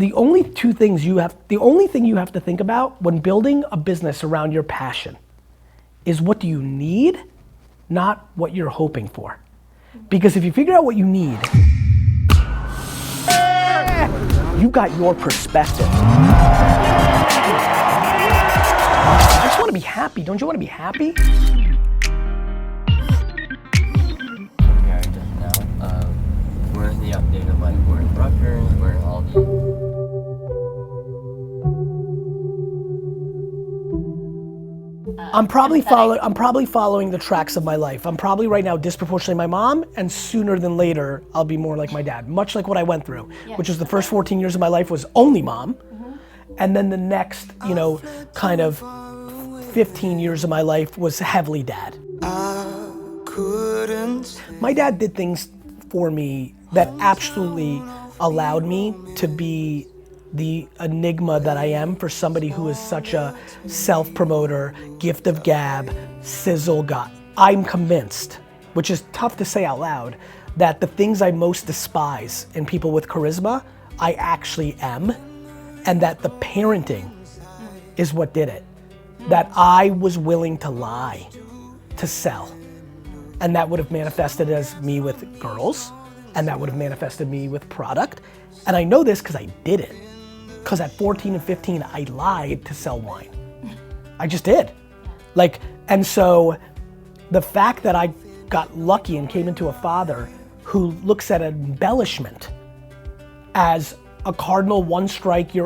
the only thing you have to think about when building a business around your passion is what do you need, not what you're hoping for. Because if you figure out what you need, you got your perspective. I just want to be happy. Don't you want to be happy? We're in the update of like we're in Rutgers, we're in all the. I'm probably following the tracks of my life. I'm probably right now disproportionately my mom, and sooner than later I'll be more like my dad. Much like what I went through, which was the first 14 years of my life was only mom, and then the next, kind of 15 years of my life was heavily dad. My dad did things for me that absolutely allowed me to be the enigma that I am for somebody who is such a self-promoter, gift of gab, sizzle guy. I'm convinced, which is tough to say out loud, that the things I most despise in people with charisma, I actually am, and that the parenting is what did it. That I was willing to lie, to sell. And that would have manifested as me with girls, and that would have manifested me with product. And I know this because I did it. Because at 14 and 15, I lied to sell wine. I just did. And so the fact that I got lucky and came into a father who looks at embellishment as a cardinal one strike,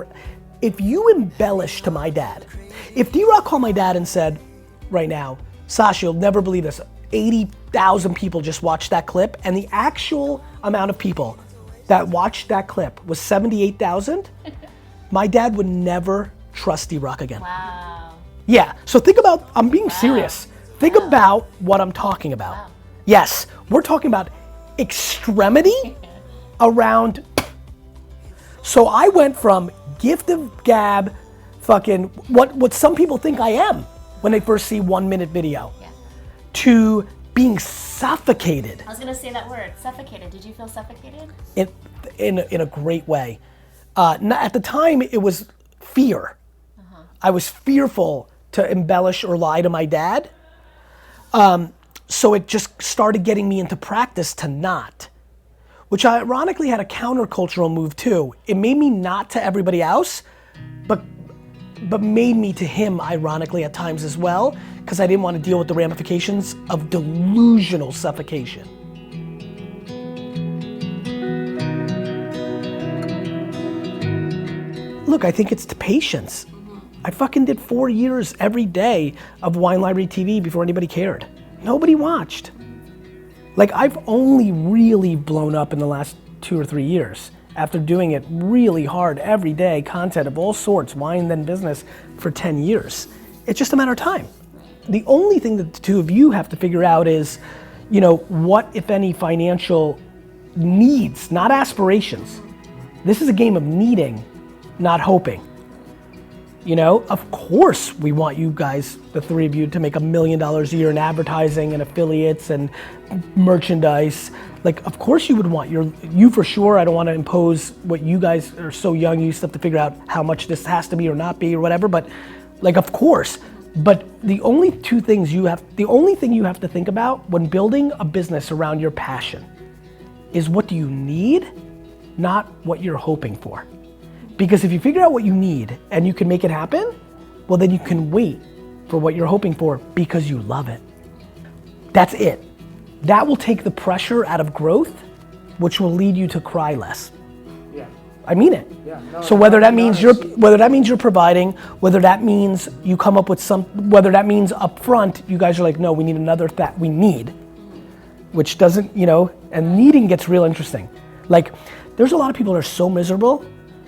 if you embellish to my dad, if D-Rock called my dad and said, right now, Sasha, you'll never believe this, 80,000 people just watched that clip, and the actual amount of people that watched that clip was 78,000, my dad would never trust D-Rock again. Wow. Yeah, so think about, I'm being serious. Think about what I'm talking about. Wow. Yes, we're talking about extremity around. So I went from gift of gab, fucking, what some people think I am when they first see 1 minute video, to being suffocated. I was gonna say that word, suffocated. Did you feel suffocated? In a great way. At the time, it was fear. I was fearful to embellish or lie to my dad. So it just started getting me into practice to not, which ironically had a countercultural move too. It made me not to everybody else, but made me to him ironically at times as well, because I didn't want to deal with the ramifications of delusional suffocation. Look, I think it's the patience. I fucking did 4 years every day of Wine Library TV before anybody cared. Nobody watched. I've only really blown up in the last 2 or 3 years after doing it really hard every day, content of all sorts, wine then business, for 10 years. It's just a matter of time. The only thing that the two of you have to figure out is, what, if any, financial needs, not aspirations. This is a game of needing, not hoping. Of course we want you guys, the three of you, to make $1 million a year in advertising and affiliates and merchandise. Of course you would want you for sure. I don't want to impose what you guys are so young, you still have to figure out how much this has to be or not be or whatever, but of course. But the only thing you have to think about when building a business around your passion is what do you need, not what you're hoping for. Because if you figure out what you need and you can make it happen, well then you can wait for what you're hoping for because you love it. That's it. That will take the pressure out of growth, which will lead you to cry less. Yeah. I mean it. Yeah. No, so whether that means you're providing, whether that means you come up with whether that means up front you guys are like, no, we need another that we need, which doesn't, and needing gets real interesting. There's a lot of people that are so miserable,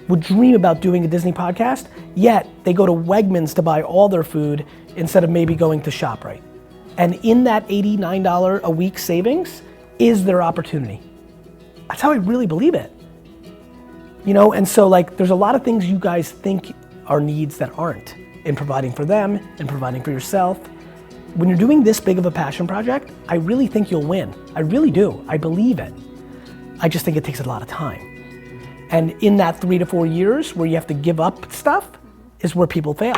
would dream about doing a Disney podcast, yet they go to Wegmans to buy all their food instead of maybe going to ShopRites. And in that $89 a week savings is their opportunity. That's how I really believe it. And so there's a lot of things you guys think are needs that aren't, in providing for them and providing for yourself. When you're doing this big of a passion project, I really think you'll win. I really do. I believe it. I just think it takes a lot of time. And in that 3 to 4 years where you have to give up stuff is where people fail.